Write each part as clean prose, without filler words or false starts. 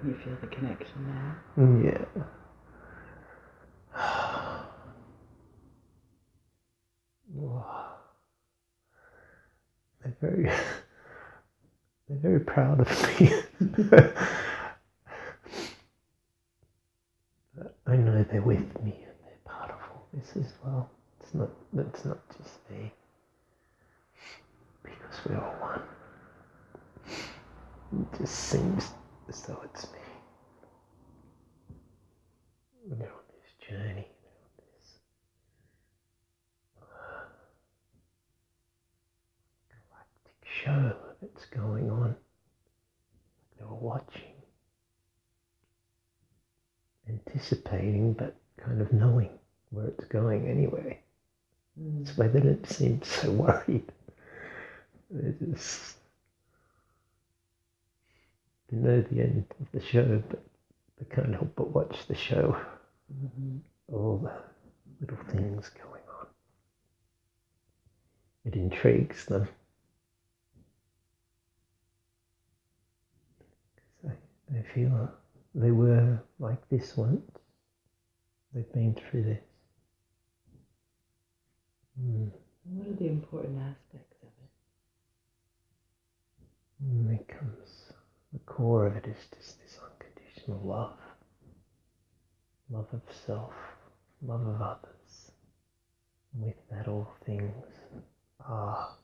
You feel the connection now? Yeah. They're very proud of me. But I know they're with me and they're part of all this as well. It's not just me. Because we're all one. It just seems as though it's me. We're on this journey, we're on this galactic show that's going on. They were watching, anticipating, but kind of knowing where it's going anyway. That's why they don't seem so worried. They know the end of the show, but they can't help but watch the show. All the little things going on. It intrigues them. I feel they were like this once. They've been through this. What are the important aspects of it? It comes, the core of it is just this unconditional love. Love of self, love of others. And with that all things are.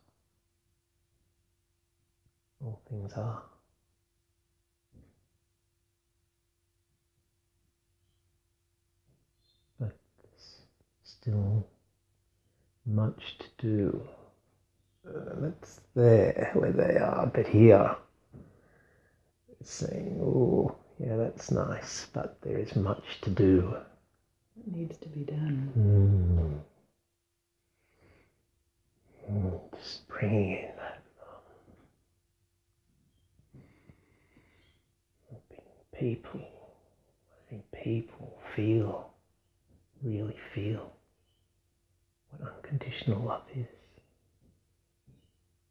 All things are. But there's still much to do. That's there where they are, but here it's saying, oh, yeah, that's nice, but there is much to do. What needs to be done? Just bringing in that people, letting people really feel what unconditional love is.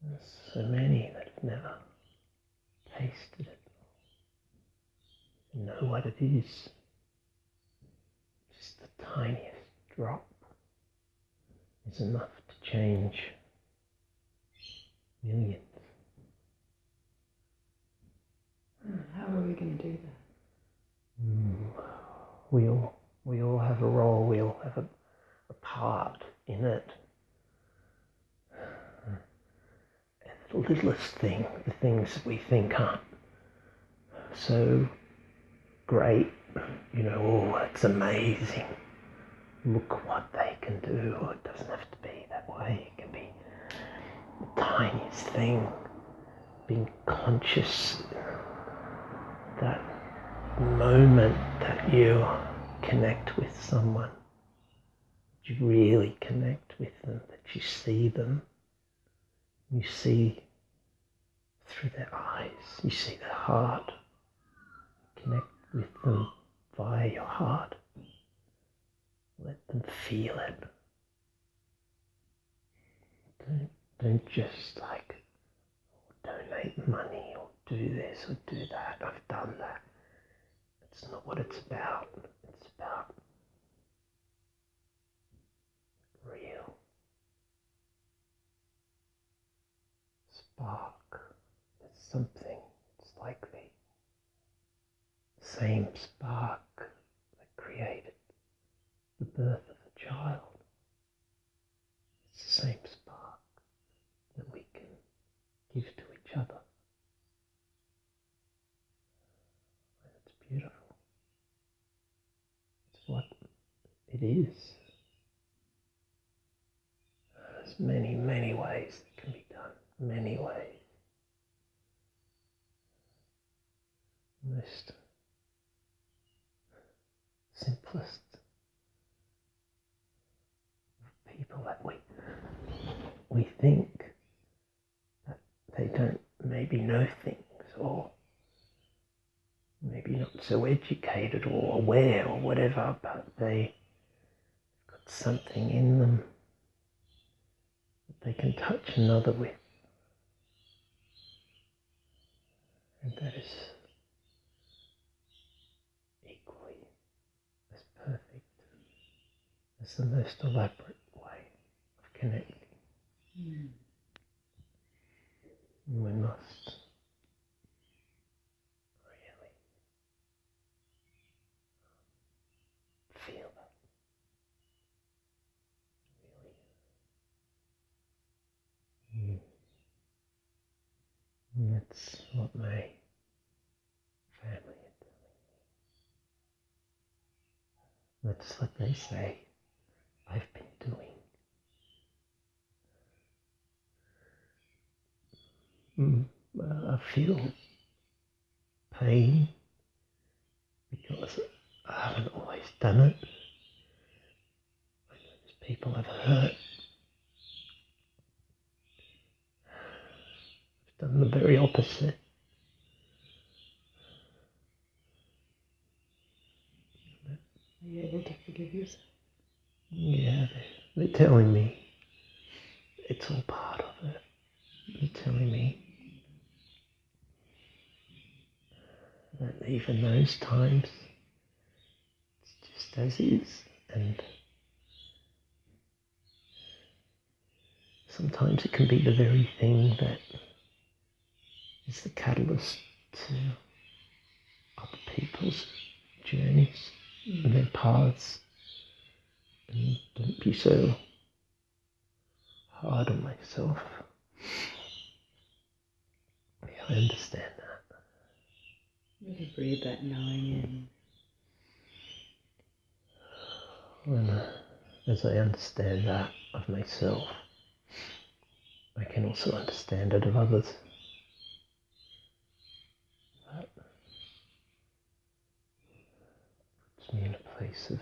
There's so many that have never tasted it, know what it is. Just the tiniest drop is enough to change millions. How are we going to do that? We all have a role, we all have a part in it. And the littlest thing, the things that we think aren't so great, oh, it's amazing. Look what they can do. It doesn't have to be that way. It can be the tiniest thing. Being conscious that moment that you connect with someone, that you really connect with them, that you see them, you see through their eyes, you see their heart, connect with them via your heart. Let them feel it. Don't just donate money or do this or do that. I've done that. That's not what it's about. It's about real spark. There's something. It's like the same spark that created the birth of a child. It's the same spark that we can give to each other. And it's beautiful. It's what it is. There's many, many ways that can be done. Many ways. Most simplest people that we think that they don't maybe know things, or maybe not so educated or aware or whatever, but they've got something in them that they can touch another with. And that is It's the most elaborate way of connecting. We must really feel that. Really. And that's what my family are doing. That's what they say I've been doing. I feel pain because I haven't always done it. People have hurt. I've done the very opposite. Are you able to forgive yourself? Yeah, they're telling me it's all part of it. They're telling me that even those times, it's just as is. And sometimes it can be the very thing that is the catalyst to other people's journeys and their paths. And don't be so hard on myself. Yeah, I understand that. Really breathe that knowing in. And as I understand that of myself, I can also understand it of others. That puts me in a place of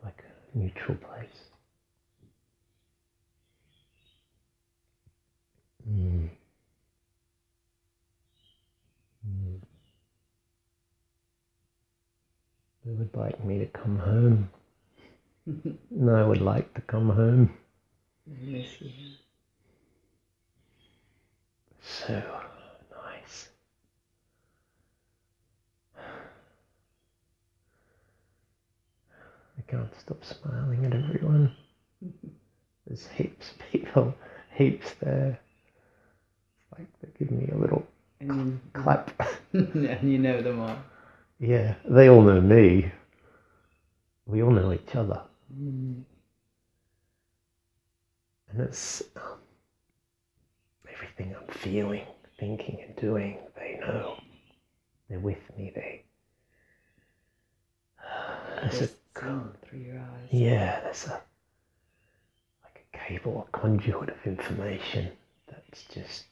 like a neutral place. They would like me to come home. And I would like to come home. I miss you. So nice. I can't stop smiling at everyone. There's heaps of people, heaps there. It's like they're giving me a little clap. And you know them all. Yeah, they all know me. We all know each other. And it's everything I'm feeling, thinking and doing, they know. They're with me. There's a through your eyes. Yeah, there's like a cable, a conduit of information that's just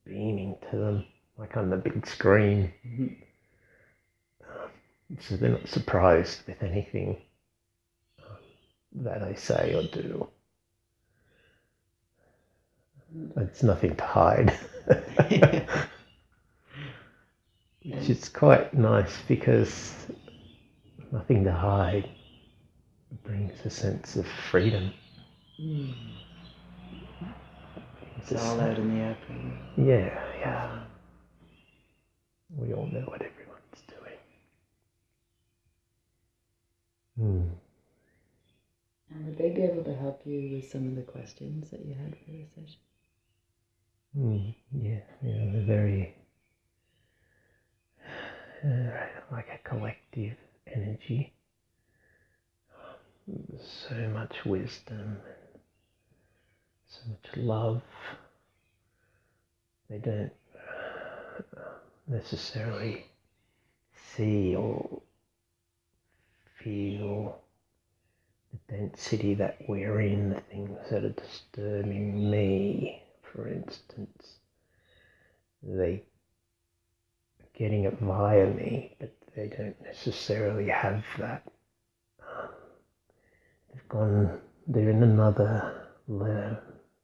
beaming to them, like on the big screen. So they're not surprised with anything that I say or do. It's nothing to hide. Which is quite nice because nothing to hide brings a sense of freedom. It's all out in the open. Yeah. We all know what everyone's doing. And would they be able to help you with some of the questions that you had for the session? Yeah, they're very like a collective energy. So much wisdom, so much love. They don't necessarily see or feel the density that we're in, the things that are disturbing me, for instance. They are getting it via me, but they don't necessarily have that. They're in another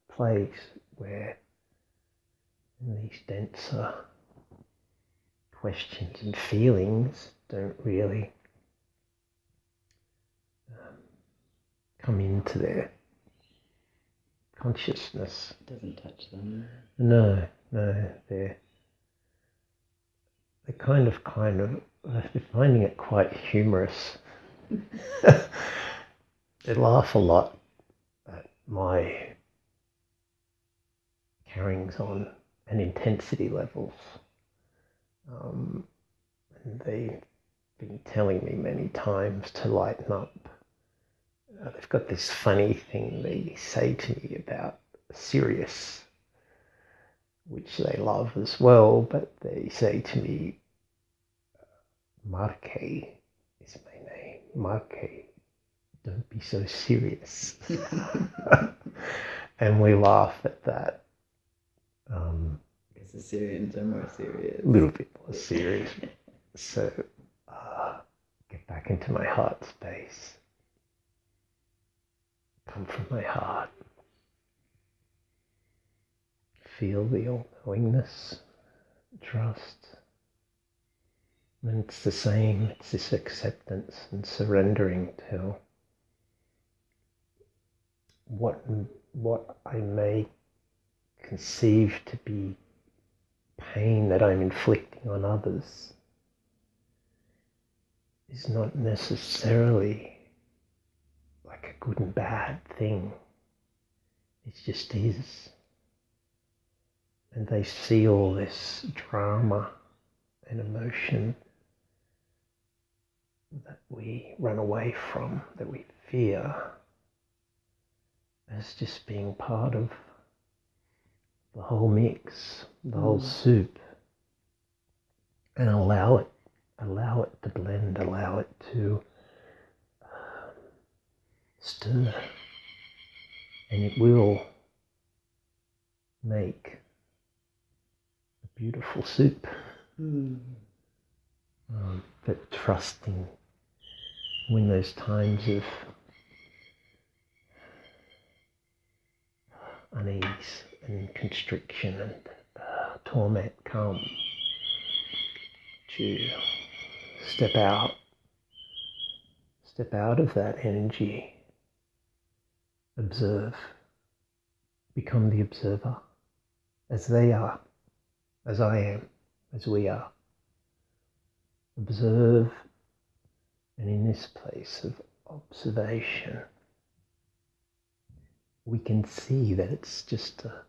place where these denser questions and feelings don't really come into their consciousness. It doesn't touch them. No, they're I've been finding it quite humorous. They laugh a lot at my carryings on and intensity levels. And they've been telling me many times to lighten up. They've got this funny thing they say to me about Sirius, which they love as well, but they say to me, Marque is my name. Marque, don't be so serious. And we laugh at that. Because the Syrians are more serious. A little bit more serious. So, get back into my heart space. Come from my heart. Feel the all-knowingness, trust. And it's the same, it's this acceptance and surrendering to what I may conceive to be pain that I'm inflicting on others is not necessarily like a good and bad thing. It just is. And they see all this drama and emotion that we run away from, that we fear, as just being part of the whole mix, the whole soup, and allow it to blend, allow it to stir, and it will make a beautiful soup. But trusting when those times of unease and constriction and torment come, to step out of that energy, observe, become the observer, as they are, as I am, as we are. Observe, and in this place of observation, we can see that it's just a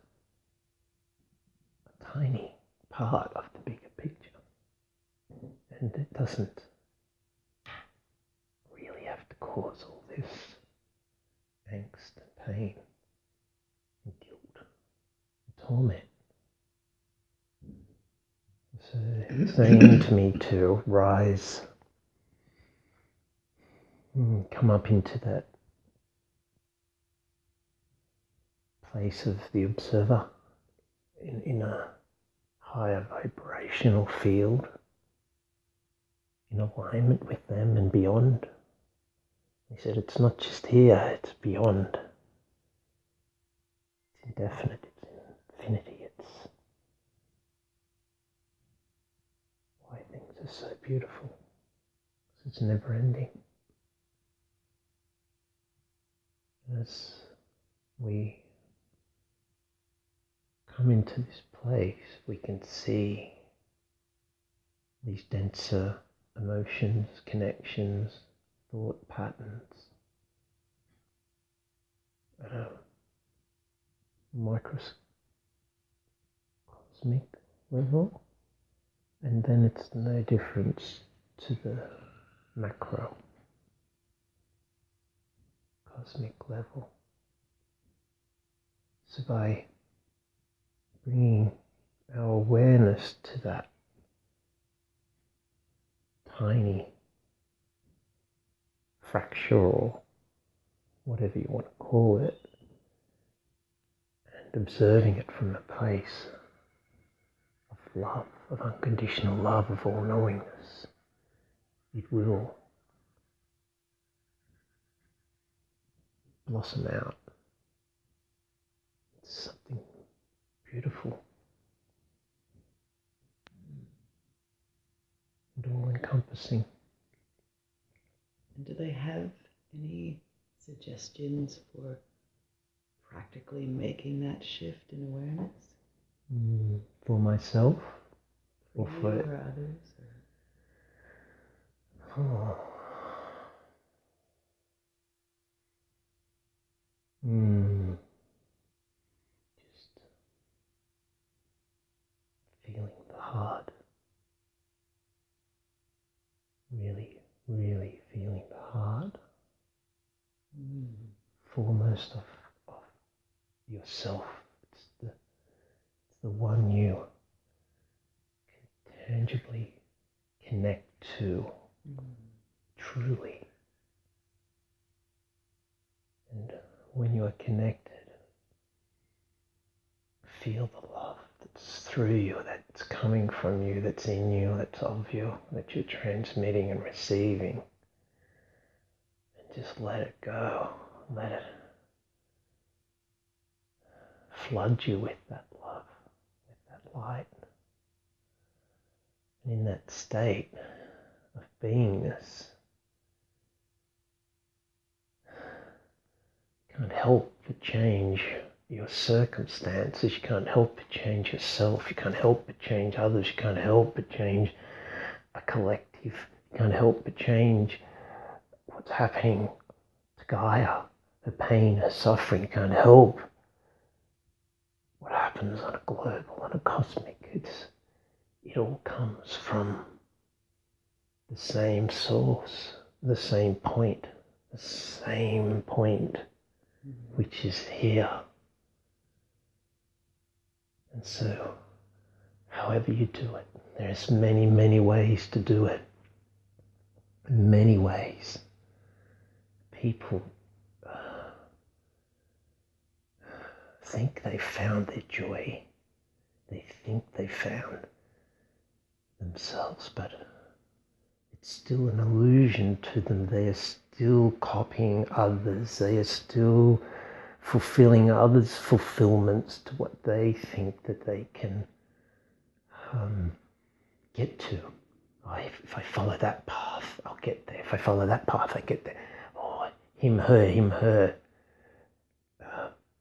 tiny part of the bigger picture. And it doesn't really have to cause all this angst and pain and guilt and torment. So it's saying to me to rise, come up into that place of the observer in a higher vibrational field, in alignment with them and beyond. He said it's not just here, it's beyond. It's indefinite, it's infinity, it's why things are so beautiful. It's never ending. As we come into this place, we can see these denser emotions, connections, thought patterns at a microcosmic level, and then it's no difference to the macro cosmic level. So by bringing our awareness to that tiny fracture, or whatever you want to call it, and observing it from a place of love, of unconditional love, of all-knowingness, it will blossom out. It's something beautiful and all-encompassing. And do they have any suggestions for practically making that shift in awareness? For myself? For or you for or others? Oh. Just feeling the heart. Really, really feeling the heart. Foremost of yourself. It's the one you can tangibly connect to truly. And when you are connected, feel the love that's through you, that's coming from you, that's in you, that's of you, that you're transmitting and receiving. And just let it go. Let it flood you with that love, with that light. And in that state of beingness, you can't help but change your circumstances, you can't help but change yourself, you can't help but change others, you can't help but change a collective, you can't help but change what's happening to Gaia, her pain, her suffering, you can't help what happens on a global, on a cosmic. It all comes from the same source, the same point, which is here. And so, however you do it, there's many, many ways to do it. Many ways. People think they found their joy. They think they found themselves, but it's still an illusion to them. They are still copying others. They are still fulfilling others' fulfillments to what they think that they can get to. If I follow that path, I'll get there. If I follow that path, I get there. Oh, him, her.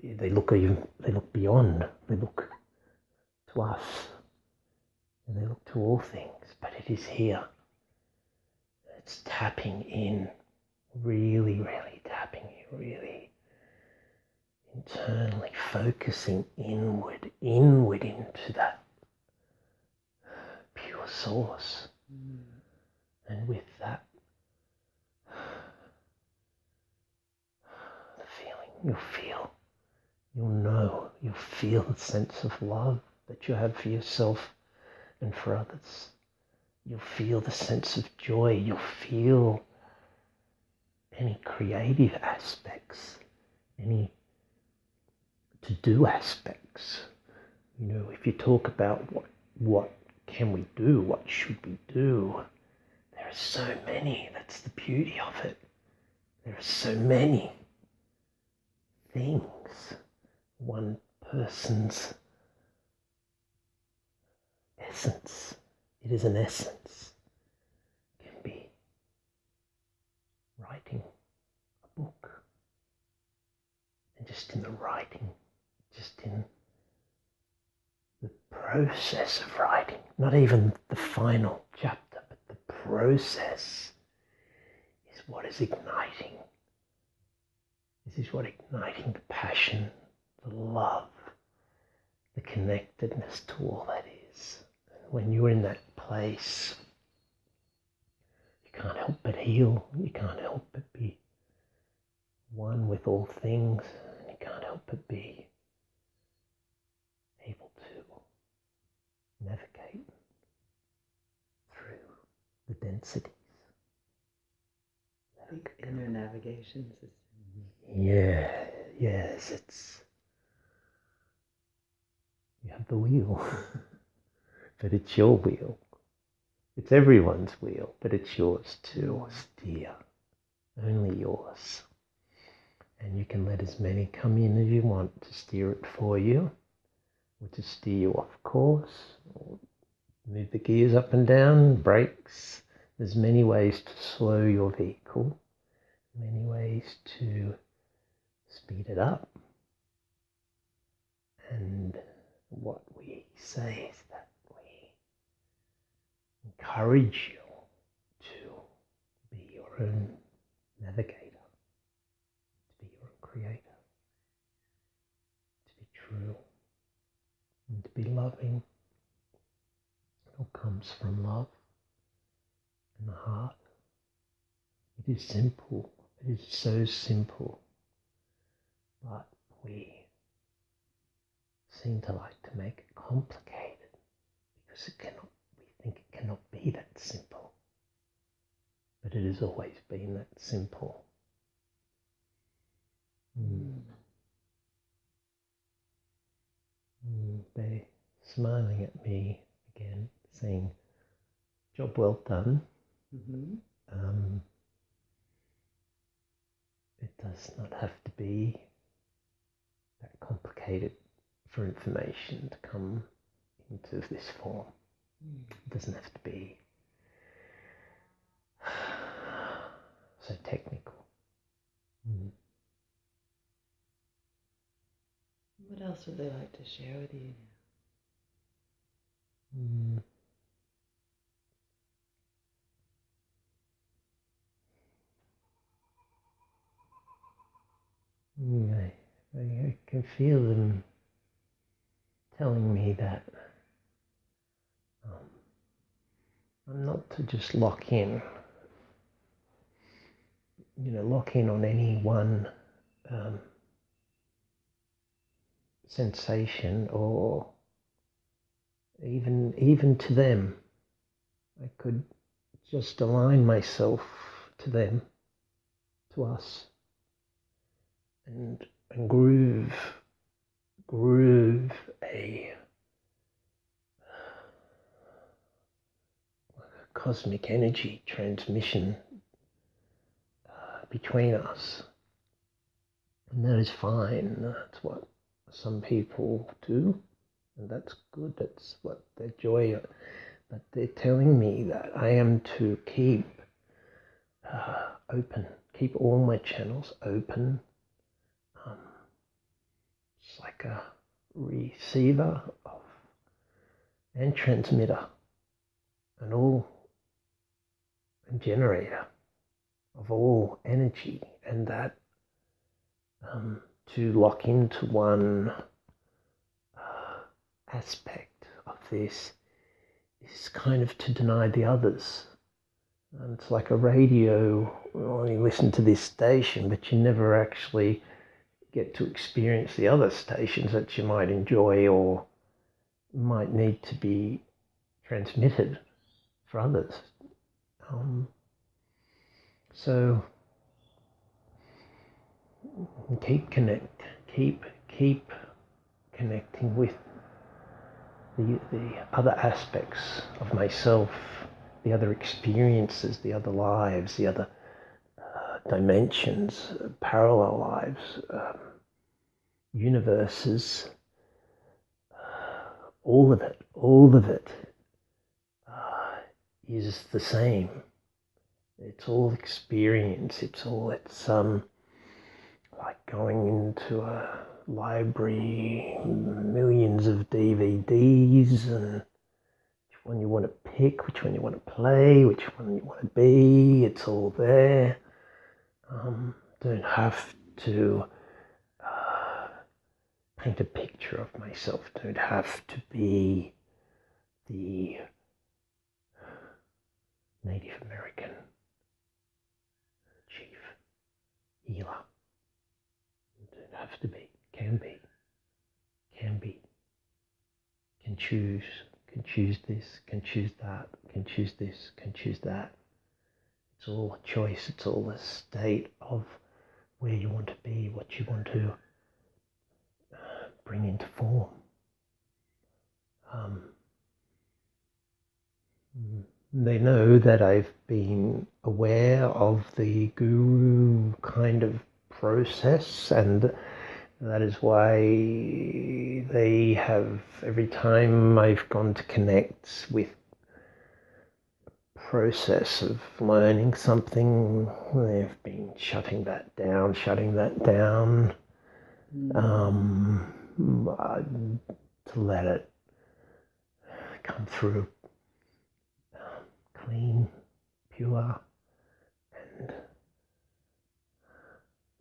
They look beyond. They look to us, and they look to all things. But it is here. It's tapping in, really, really tapping in, really internally focusing inward into that pure source. And with that, the feeling, you'll know, you'll feel the sense of love that you have for yourself and for others. You'll feel the sense of joy. You'll feel any creative aspects, any to-do aspects. You know, if you talk about what can we do, what should we do, there are so many. That's the beauty of it. There are so many things. One person's essence, it is an essence, can be writing a book. And just in the writing, just in the process of writing, not even the final chapter, but the process is what is igniting. This is what igniting the passion, the love, the connectedness to all that is. And when you're in that place, you can't help but heal. You can't help but be one with all things. And you can't help but be able to navigate through the densities. The inner navigation system. Yes, you have the wheel, but it's your wheel. It's everyone's wheel, but it's yours to steer, only yours. And you can let as many come in as you want to steer it for you, or to steer you off course, or move the gears up and down, brakes. There's many ways to slow your vehicle, many ways to speed it up. And what we say is that we encourage you to be your own navigator, to be your own creator, to be true, and to be loving. It all comes from love and the heart. It is simple. It is so simple. But we seem to like to make it complicated because we think it cannot be that simple. But it has always been that simple. They're smiling at me again, saying, "Job well done." It does not have to be that complicated for information to come into this form. It doesn't have to be so technical. What else would they like to share with you now? I can feel them telling me that I'm not to just lock in on any one sensation, or even to them. I could just align myself to them, to us, and groove a cosmic energy transmission between us. And that is fine. That's what some people do, and that's good. That's what their joy. But they're telling me that I am to keep open, keep all my channels open. It's like a receiver and transmitter and generator of all energy, and that to lock into one aspect of this is kind of to deny the others. And it's like a radio. Well, you listen to this station, but you never actually get to experience the other stations that you might enjoy or might need to be transmitted for others. So keep connecting with the other aspects of myself, the other experiences, the other lives, the other dimensions, parallel lives, universes, all of it is the same. It's all experience. It's like going into a library, millions of DVDs, and which one you want to pick, which one you want to play, which one you want to be. It's all there. Don't have to paint a picture of myself. Don't have to be the Native American chief healer. Don't have to be. Can be. Can choose this, can choose that, can choose this, can choose that. It's all a choice. It's all a state of where you want to be, what you want to bring into form. They know that I've been aware of the guru kind of process, and that is why they have, every time I've gone to connect with a process of learning something, they've been shutting that down, to let it come through clean, pure, and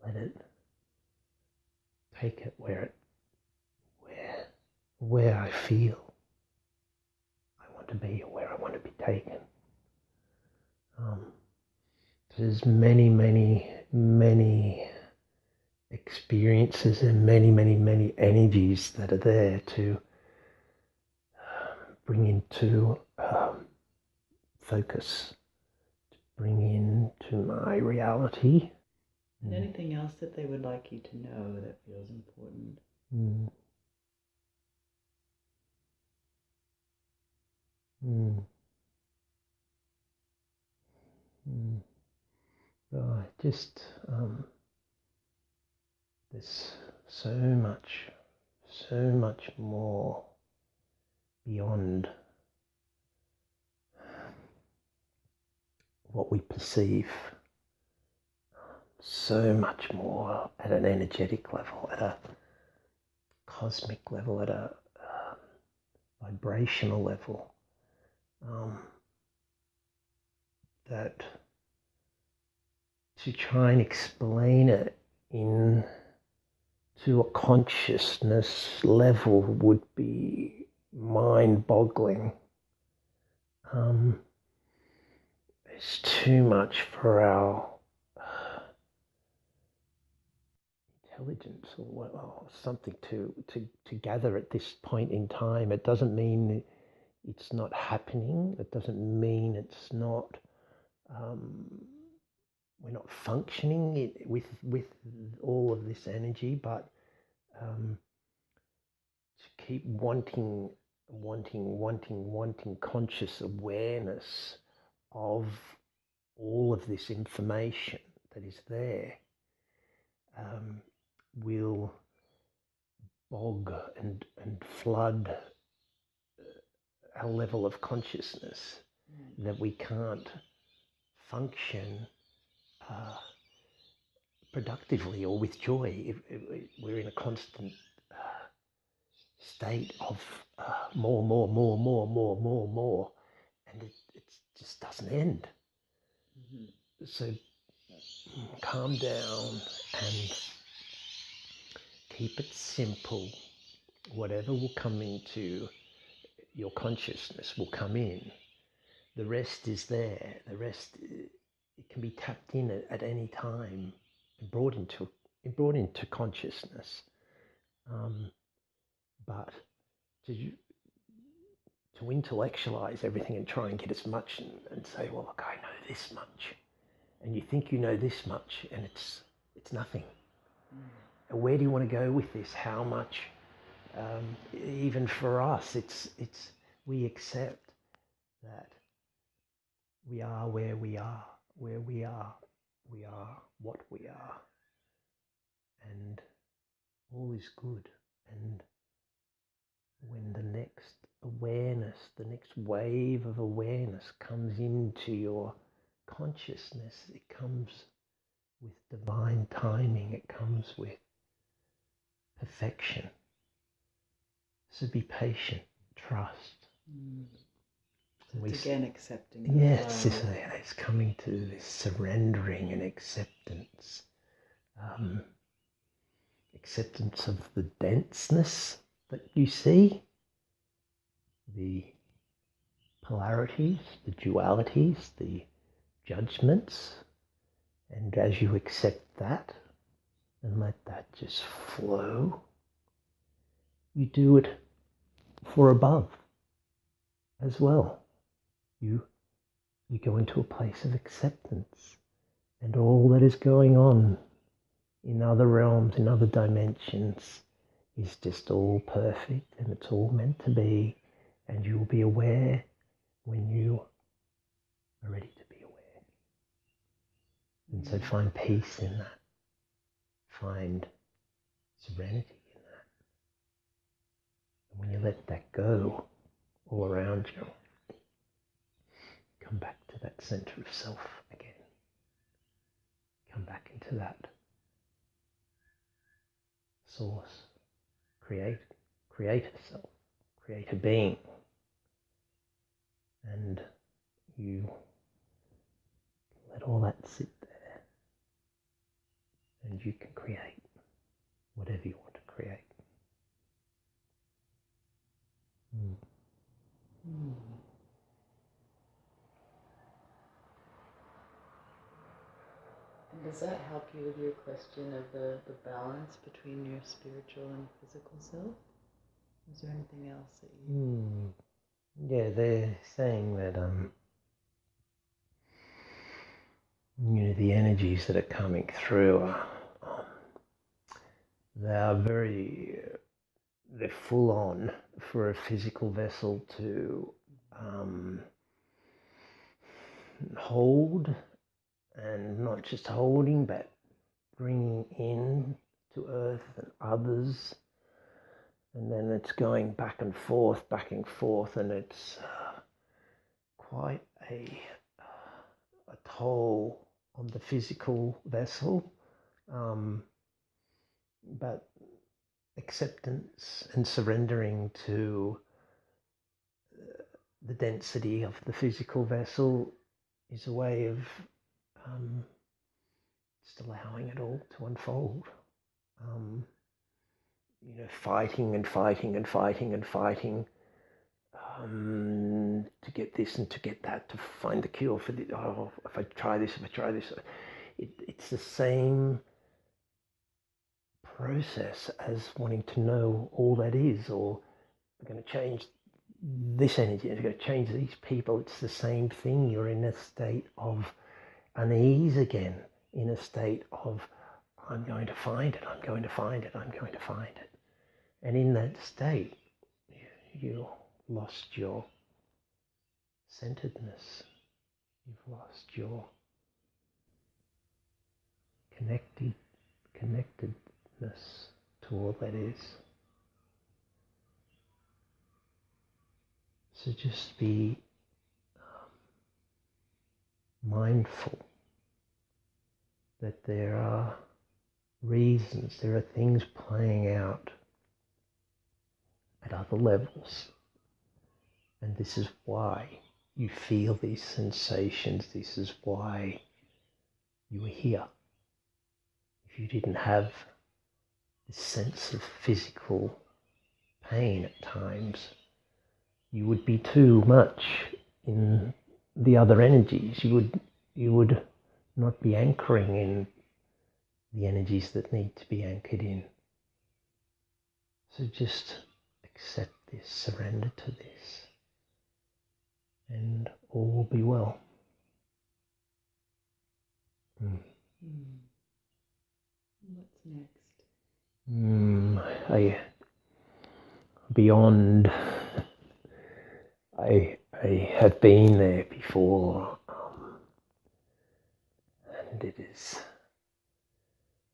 let it take it where I feel I want to be or where I want to be taken. There's many, many, many experiences and many, many, many energies that are there to bring into focus, to bring into my reality. And anything else that they would like you to know that feels important? Just there's so much more beyond what we perceive. So much more at an energetic level, at a cosmic level, at a vibrational level, that to try and explain it to a consciousness level would be mind-boggling. It's too much for our intelligence or something to gather at this point in time. It doesn't mean it's not happening. It doesn't mean it's not we're not functioning with all of this energy, but to keep wanting conscious awareness of all of this information that is there will bog and flood our level of consciousness that we can't function productively or with joy. If we're in a constant state of more, and it just doesn't end. So calm down and keep it simple. Whatever will come into your consciousness will come in. The rest is there. The rest, it can be tapped in at any time and brought into consciousness. But to intellectualize everything and try and get as much and say, well, look, I know this much, and you think you know this much, and it's nothing. And where do you want to go with this? How much? Even for us, it's we accept that we are where we are, we are what we are, and all is good. And when the next awareness, the next wave of awareness comes into your consciousness, it comes with divine timing, it comes with perfection. So be patient, trust. So it's again accepting. Yes, it's coming to this surrendering and acceptance. Acceptance of the denseness that you see, the polarities, the dualities, the judgments, and as you accept that and let that just flow, you do it for above as well. You go into a place of acceptance, and all that is going on in other realms, in other dimensions, is just all perfect, and it's all meant to be, and you will be aware when you are ready to be aware. And so find peace in that. Find serenity in that. And when you let that go all around you, come back to that center of self again. Come back into that source, creator self, creator being. And you let all that sit there, and you can create whatever you want to create. And does that help you with your question of the balance between your spiritual and physical self? Is there anything else that you... Yeah, they're saying that the energies that are coming through are they're full on for a physical vessel to hold, and not just holding, but bringing in to earth and others, and then it's going back and forth, and it's quite a toll on the physical vessel, but acceptance and surrendering to the density of the physical vessel is a way of just allowing it all to unfold. Fighting to get this and to get that, to find the cure for the, if I try this, it's the same process as wanting to know all that is, or we're going to change this energy, we're going to change these people. It's the same thing. You're in a state of unease again, in a state of, I'm going to find it. And in that state, you lost your centeredness. You've lost your connectedness to all that is. So just be mindful that there are reasons, there are things playing out at other levels. And this is why you feel these sensations. This is why you are here. If you didn't have this sense of physical pain at times, you would be too much in the other energies. You would not be anchoring in the energies that need to be anchored in. So just accept this, surrender to this, and all will be well. What's next? I have been there before, and it is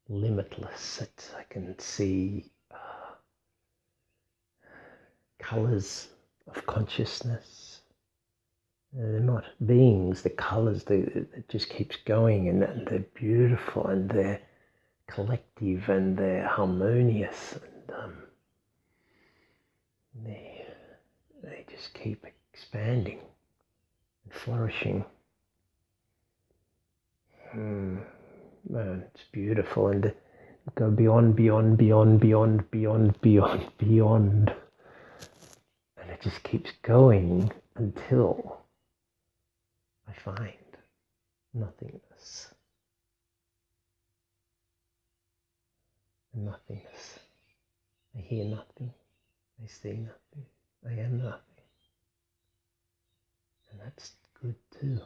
limitless. I can see colours of consciousness. They're not beings, the colours, it just keeps going, and they're beautiful, and they're collective, and they're harmonious, and they just keep expanding and flourishing. It's beautiful, and go beyond, and it just keeps going until I find nothingness. And nothingness. I hear nothing. I see nothing. I am nothing. And that's good too.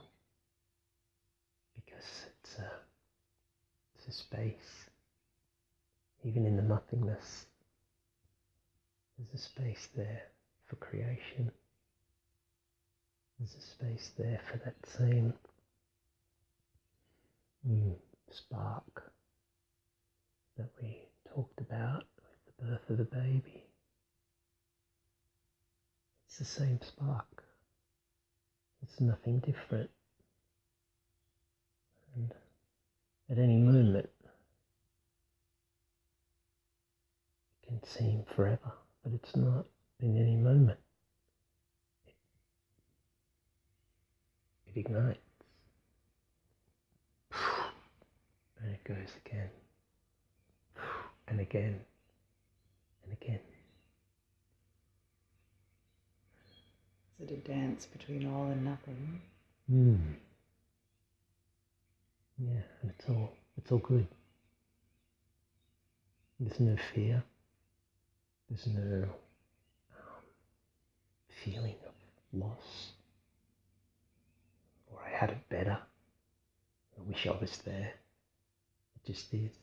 Because it's a space. Even in the nothingness, there's a space there for creation. There's a space there for that same spark that we talked about with the birth of the baby. It's the same spark. It's nothing different. And at any moment, it can seem forever, but it's not. In any moment, it ignites. And it goes again. And again. And again. Is it a dance between all and nothing? Yeah, and it's all good. There's no fear. There's no feeling of loss. Or I had it better. I wish I was there. It just is.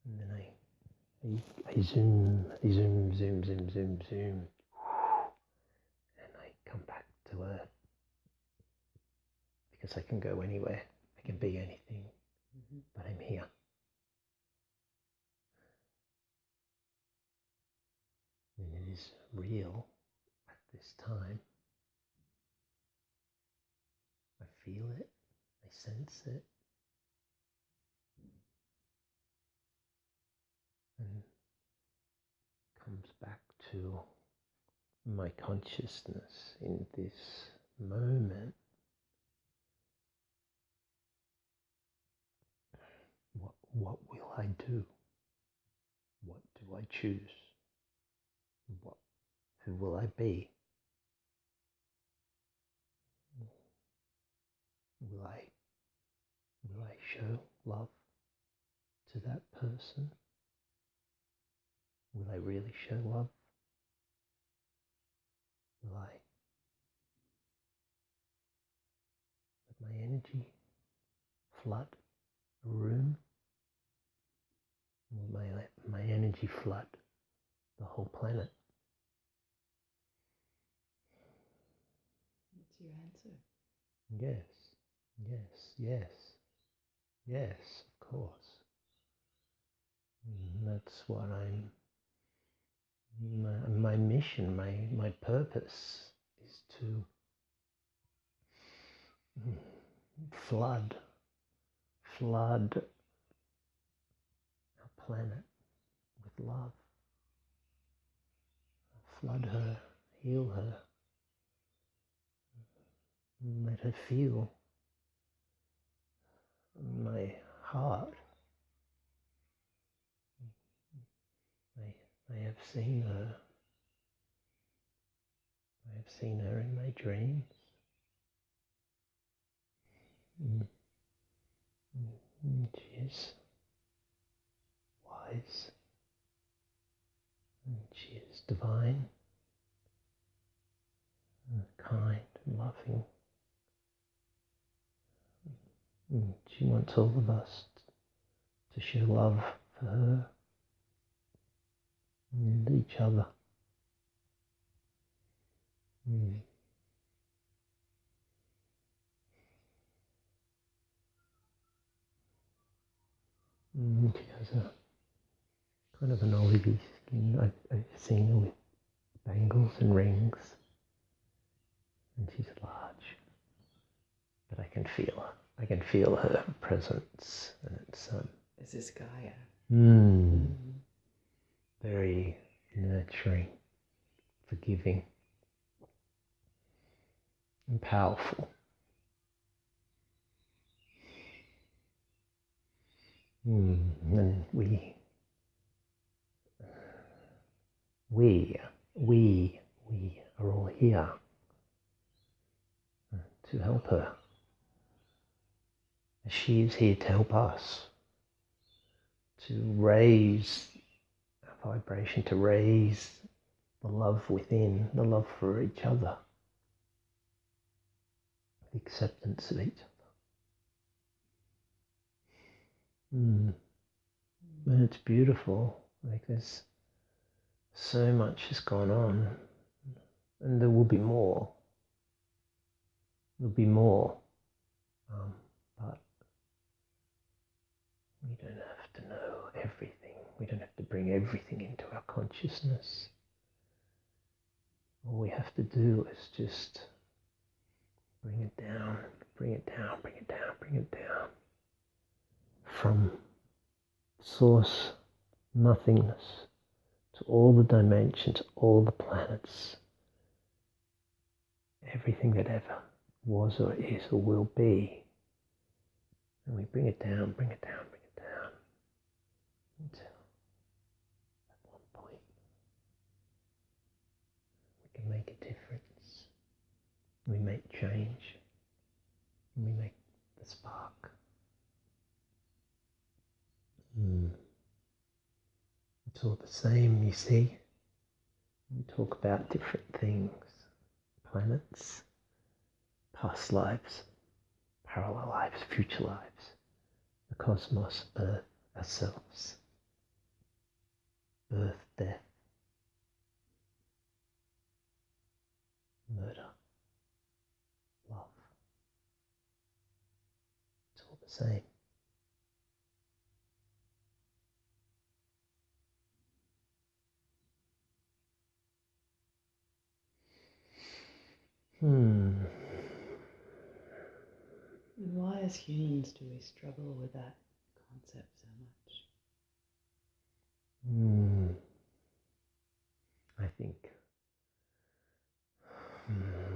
And then I zoom, and I come back to Earth. Because I can go anywhere. I can be anything. But I'm here. And it is real at this time. I feel it. I sense it. And comes back to my consciousness in this moment. What will I do? What do I choose? Who will I be? Will I show love to that person? Will I really show love? Will I let my energy flood a room? Will I let my energy flood the whole planet? What's your answer? Yes, of course. That's what my mission, my purpose is to flood our planet with love. Flood her, heal her, let her feel my heart. I have seen her. I have seen her in my dreams. She is wise. She is divine, kind and loving. She wants all of us to show love for her and each other. She has a kind of an olivey skin. I've seen her with bangles and rings, and she's large, but I can feel her. I can feel her presence, and it's Is this Gaia? Very nurturing, forgiving, and powerful. And we are all here to help her. She is here to help us, to raise our vibration, to raise the love within, the love for each other, the acceptance of each other. And it's beautiful. Like there's so much has gone on, and there will be more. There'll be more, but we don't have to know everything. We don't have to bring everything into our consciousness. All we have to do is just bring it down, bring it down, bring it down, bring it down. From source nothingness to all the dimensions, all the planets, everything that ever was or is or will be. And we bring it down, bring it down, bring it down, until at one point we can make a difference. We make change. And we make the spark. It's all the same, you see. We talk about different things. Planets, past lives, parallel lives, future lives, the cosmos, Earth, ourselves, birth, death, murder, love. It's all the same. And why as humans do we struggle with that concept so much? I think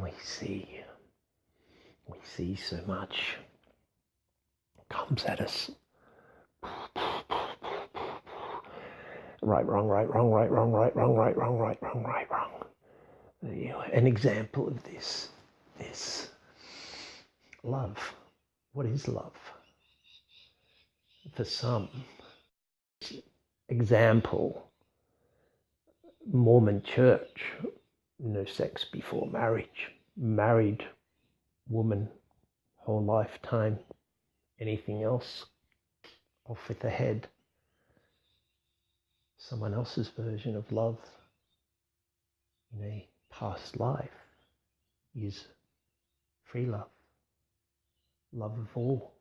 we see so much comes at us. Right, wrong, right, wrong, right, wrong, right, wrong, right, wrong, right, wrong, right, wrong. An example of this is love. What is love? For some, example, Mormon church, no sex before marriage, married woman, whole lifetime, anything else, off with the head. Someone else's version of love in a past life is free love, love of all,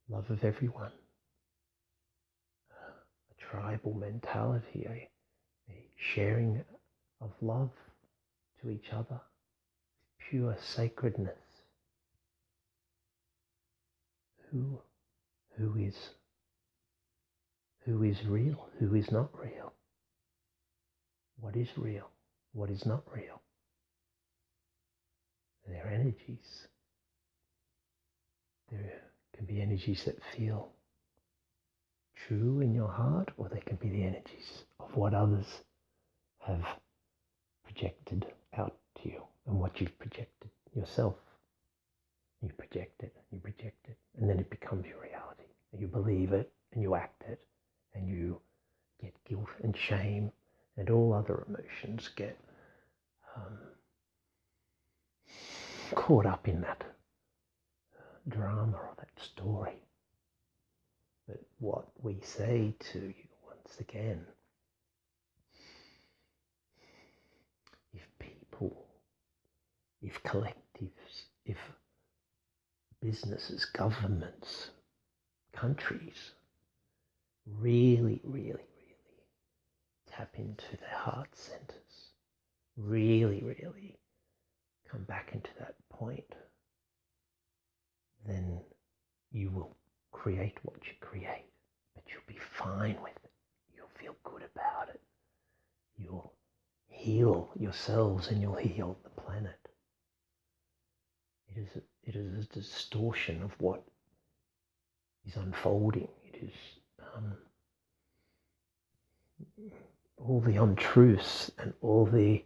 love of everyone, a tribal mentality, a sharing of love to each other, pure sacredness. Who is real? Who is not real? What is real? What is not real? They're energies. There can be energies that feel true in your heart, or they can be the energies of what others have projected out to you and what you've projected yourself. You project it, and then it becomes your reality. You believe it, and you act it, and you get guilt and shame, and all other emotions get caught up in that drama or that story. But what we say to you, once again, if people, if collectives, if businesses, governments, countries really, really, really tap into their heart centers, really, really come back into that point, then you will create what you create, but you'll be fine with it. You'll feel good about it. You'll heal yourselves and you'll heal the planet. It is a distortion of what is unfolding. It is all the untruths and all the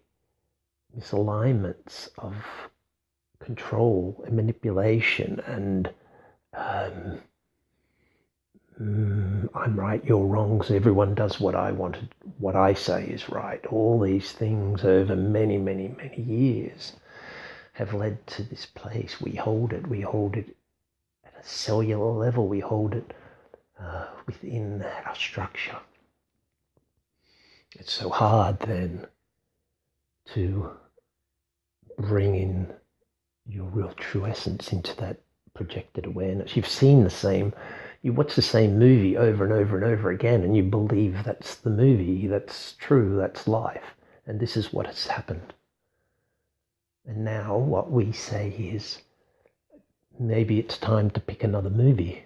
misalignments of control and manipulation and I'm right, you're wrong, so everyone does what I wanted, what I say is right. All these things over many, many, many years have led to this place. We hold it at a cellular level, we hold it within our structure. It's so hard then to bring in your real true essence into that projected awareness. You've seen the same, you watch the same movie over and over and over again, and you believe that's the movie, that's true, that's life, and this is what has happened. And now what we say is, maybe it's time to pick another movie.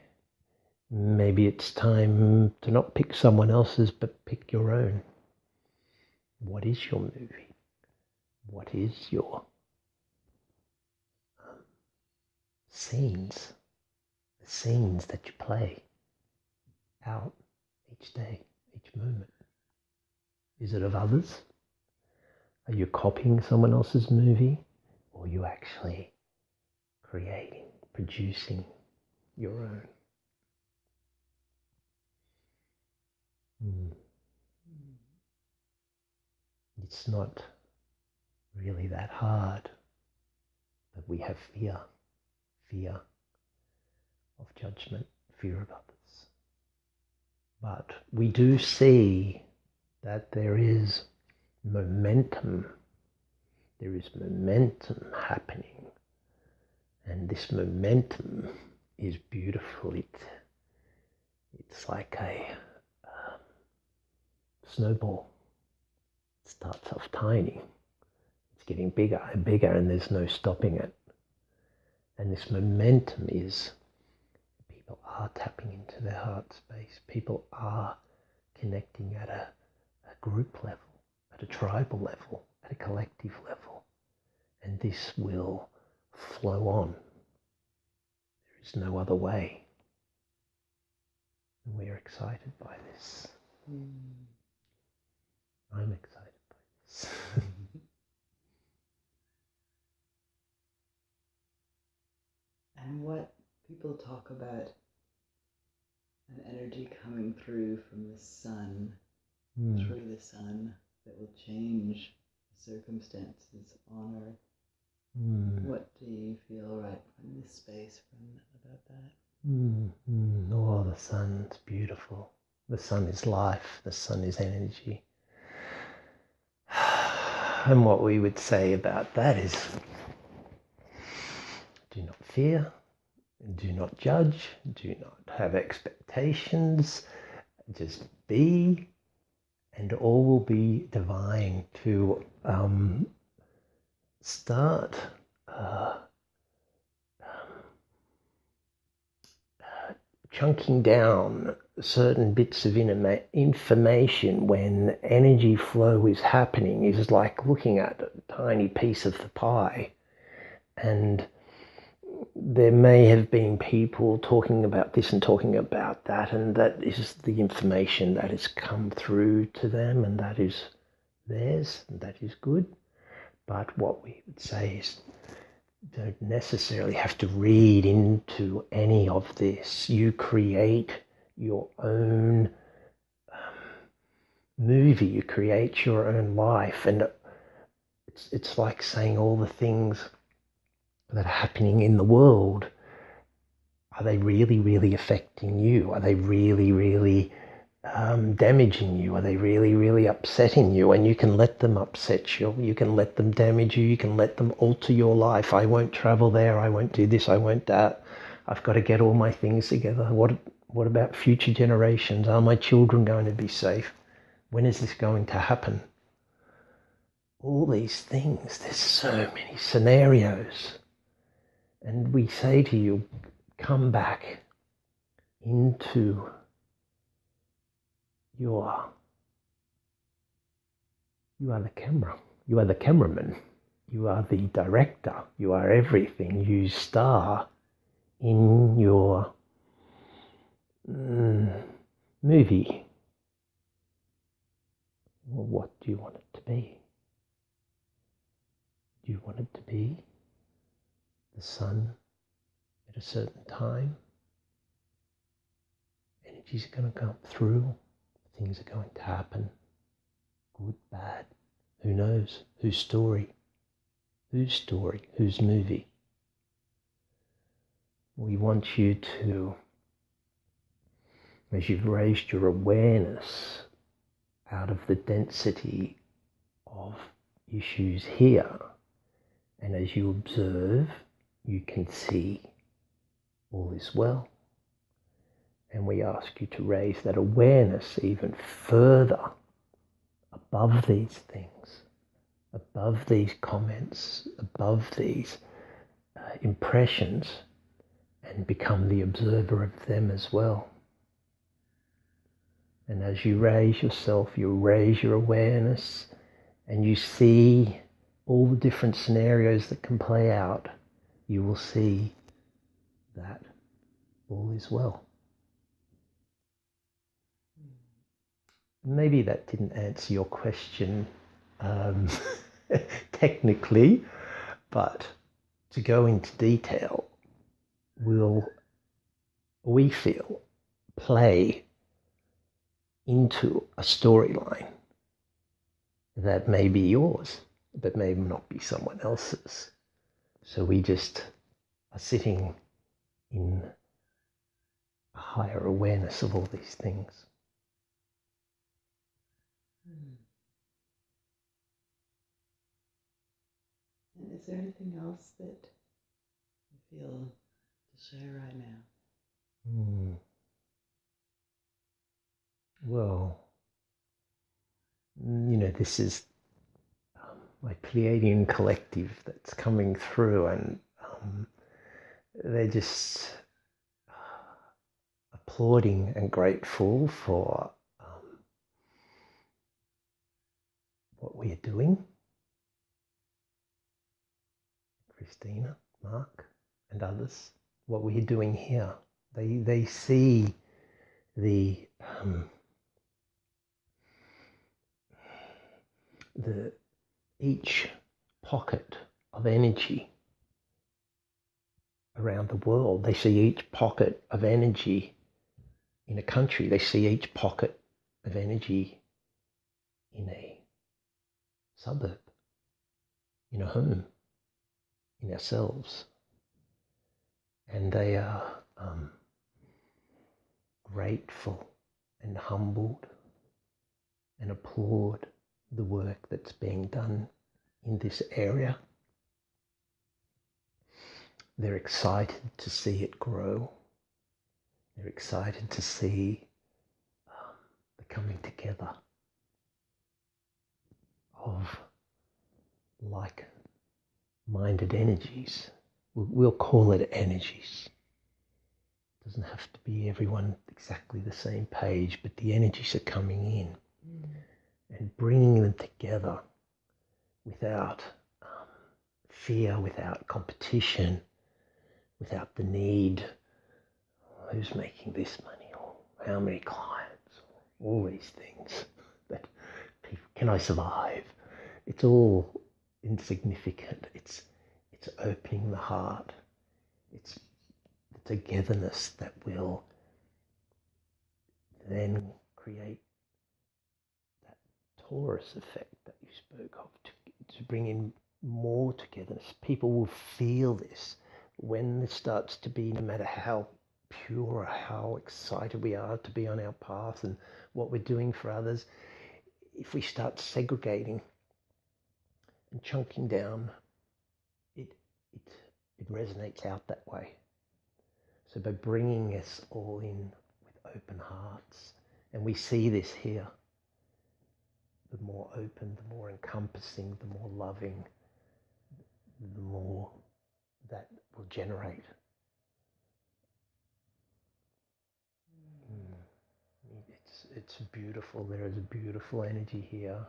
Maybe it's time to not pick someone else's, but pick your own. What is your movie? What is your scenes, the scenes that you play out each day, each moment. Is it of others? Are you copying someone else's movie? Or are you actually creating, producing your own? It's not really that hard, but we have fear of judgment, fear of others. But we do see that there is momentum happening, and this momentum is beautiful. It's like a snowball. It starts off tiny, it's getting bigger and bigger, and there's no stopping it. And this momentum is, people are tapping into their heart space. People are connecting at a group level, at a tribal level, at a collective level. And this will flow on. There is no other way. And we are excited by this. I'm excited by this. And what people talk about an energy coming through from the sun, through the sun, that will change circumstances on Earth. What do you feel right from this space about that? Oh, the sun's beautiful. The sun is life. The sun is energy. And what we would say about that is, do not fear, do not judge, do not have expectations, just be, and all will be divine. To start chunking down certain bits of information when energy flow is happening is like looking at a tiny piece of the pie. And there may have been people talking about this and talking about that, and that is the information that has come through to them, and that is theirs, and that is good. But what we would say is, don't necessarily have to read into any of this. You create your own movie, you create your own life, and it's like saying all the things that are happening in the world, are they really, really affecting you? Are they really, really damaging you? Are they really, really upsetting you? And you can let them upset you. You can let them damage you. You can let them alter your life. I won't travel there. I won't do this. I won't that. I've got to get all my things together. What about future generations? Are my children going to be safe? When is this going to happen? All these things. There's so many scenarios. And we say to you, come back into you are the camera. You are the cameraman. You are the director. You are everything. You star in your movie. Well, what do you want it to be? Do you want it to be the sun at a certain time? Energies are going to come through. Things are going to happen. Good, bad. Who knows? Whose story? Whose story? Whose movie? We want you to, as you've raised your awareness out of the density of issues here, and as you observe, you can see all is well. And we ask you to raise that awareness even further above these things, above these comments, above these impressions, and become the observer of them as well. And as you raise yourself, you raise your awareness, and you see all the different scenarios that can play out, you will see that all is well. Maybe that didn't answer your question technically, but to go into detail, we feel, play into a storyline that may be yours, but may not be someone else's. So we just are sitting in a higher awareness of all these things. And is there anything else that you feel to share right now? Well, this is my Pleiadian Collective that's coming through, and they're just applauding and grateful for what we are doing. Christina, Mark, and others, what we are doing here. They see the each pocket of energy around the world. They see each pocket of energy in a country. They see each pocket of energy in a suburb, in a home, in ourselves. And they are grateful and humbled and applaud the work that's being done in this area. They're excited to see it grow. They're excited to see the coming together of like-minded energies. We'll call it energies. It doesn't have to be everyone exactly the same page, but the energies are coming in and bringing them together without fear, without competition, without the need, who's making this money, or how many clients, or all these things that people, can I survive? It's all insignificant. It's opening the heart. It's the togetherness that will then create that torus effect that you spoke of, to bring in more togetherness. People will feel this when this starts to be, no matter how pure or how excited we are to be on our path and what we're doing for others. If we start segregating and chunking down, it resonates out that way. So by bringing us all in with open hearts, and we see this here, the more open, the more encompassing, the more loving, the more that will generate. It's beautiful. There is a beautiful energy here.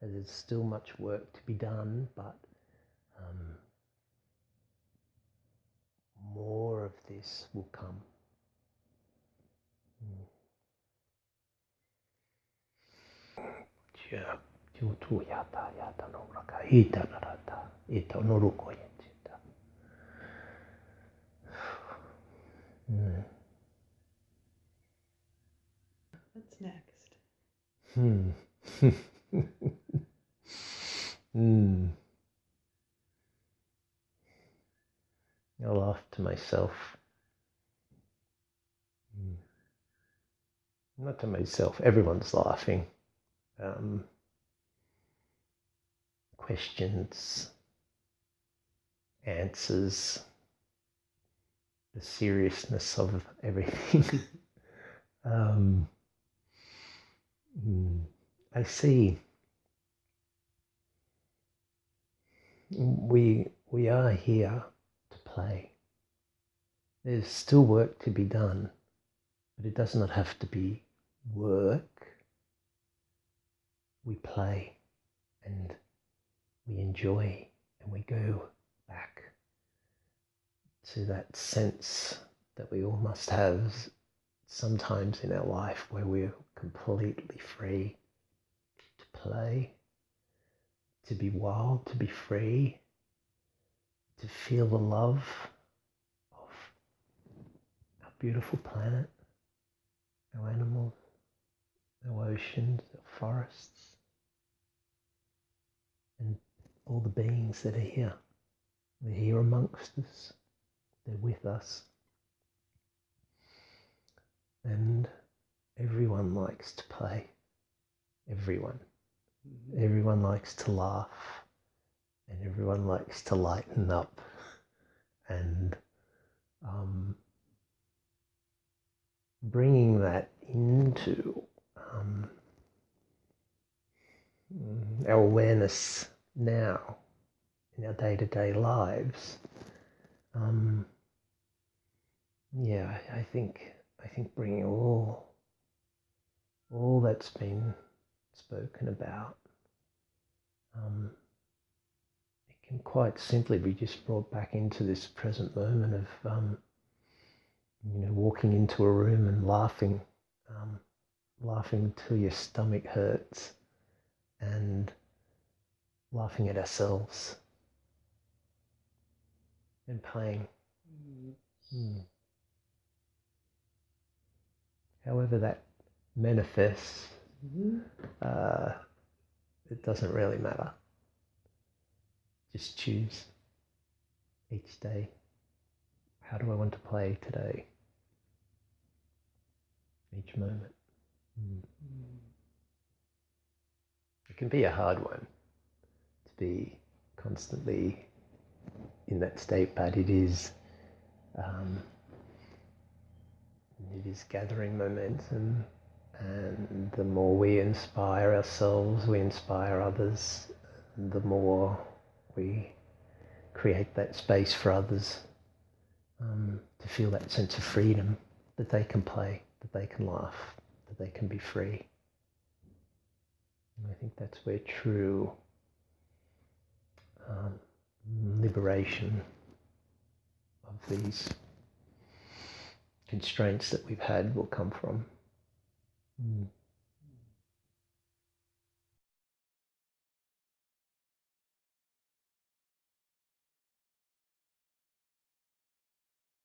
There's still much work to be done, but more of this will come. What's next? I laugh to myself. Not to myself, everyone's laughing. Questions, answers, the seriousness of everything. I see we are here to play. There's still work to be done, but it does not have to be work. We play and we enjoy, and we go back to that sense that we all must have sometimes in our life, where we're completely free to play, to be wild, to be free, to feel the love of our beautiful planet, our animals, our oceans, our forests, and all the beings that are here. They're here amongst us. They're with us. And everyone likes to play. Everyone. Everyone likes to laugh. And everyone likes to lighten up. And bringing that into our awareness now in our day-to-day lives, I think bringing all that's been spoken about, it can quite simply be just brought back into this present moment of walking into a room and laughing till your stomach hurts, and laughing at ourselves and playing. However that manifests, it doesn't really matter. Just choose each day. How do I want to play today? Each moment. It can be a hard one to be constantly in that state, but it is gathering momentum, and the more we inspire ourselves, we inspire others, the more we create that space for others to feel that sense of freedom, that they can play, that they can laugh, that they can be free. And I think that's where true liberation of these constraints that we've had will come from.